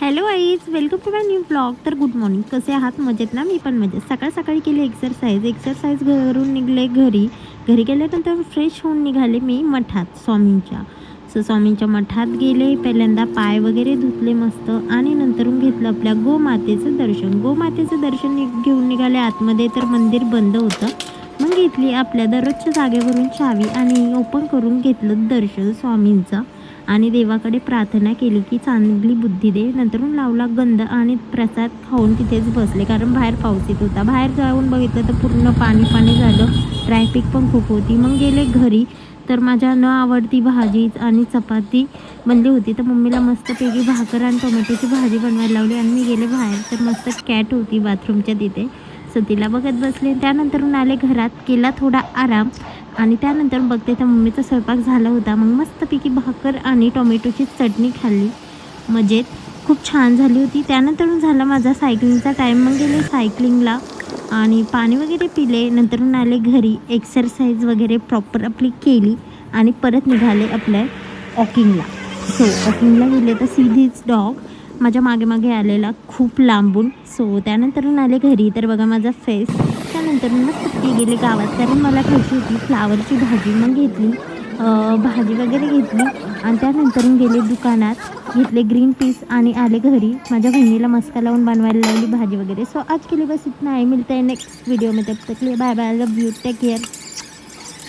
Hello guys, welcome to my new blog. तर good morning. कसे आहात? मजेत ना? मी पण मजेत. सकाळी केली एक्सरसाइज घरून निघले घरी गेल्यानंतर फ्रेश होऊन निघाले मी मठात स्वामींच्या मठात गेले. पहिल्यांदा पाय वगैरे धुतले मस्त आणि नंतरून घेतलं आपल्या गोमातेचं दर्शन घेऊन निघाले आतमध्ये. तर मंदिर बंद होतं. मग घेतली आपल्या दररोजच्या जागेवरून चावी आणि ओपन करून घेतलं दर्शन स्वामींचं आणि देवाकडे प्रार्थना केली की चांगली बुद्धी दे. नंतरून लावला गंध आणि प्रसाद खाऊन तिथेच बसले, कारण बाहेर पाऊस येत होता. बाहेर जाऊन बघितलं तर पूर्ण पाणी झालं. ट्रॅफिक पण खूप होती. मग गेले घरी. तर माझ्या न आवडती भाजी आणि चपाती बनली होती. तर मम्मीला मस्तपैकी भाकर आणि टोमॅटोची भाजी बनवायला लावली आणि मी गेले बाहेर. तर मस्त कॅट होती बाथरूमच्या तिथे, सो तिला बघत बसले. त्यानंतरून आले घरात, केला थोडा आराम आणि त्यानंतर बघते तर मम्मीचा स्वयंपाक झाला होता. मग मस्तपैकी भाकर आणि टोमॅटोची चटणी खाल्ली. मजेत खूप छान झाली होती. त्यानंतरून झाला माझा सायकलिंगचा टाईम. मग गेले सायकलिंगला आणि पाणी वगैरे पिले. नंतरून आले घरी, एक्सरसाइज वगैरे प्रॉपर आपली केली आणि परत निघाले आपल्या वॉकिंगला. वॉकिंगला गेले तर सीधीच डॉग माझ्या मागे आलेला खूप लांबून. त्यानंतरून आले घरी. तर बघा माझा फेस. त्यानंतर मस्त गेले गावात, कारण मला खायची होती फ्लावरची भाजी. मग घेतली भाजी वगैरे घेतली आणि त्यानंतरून गेले दुकानात, घेतले ग्रीन पीस आणि आले घरी. माझ्या बहिणीला मस्का लावून बनवायला लावली भाजी वगैरे. आज केली बस इतना आहे. मिळतं आहे नेक्स्ट व्हिडिओ में. तब तक लिए bye bye. Love you. Take care.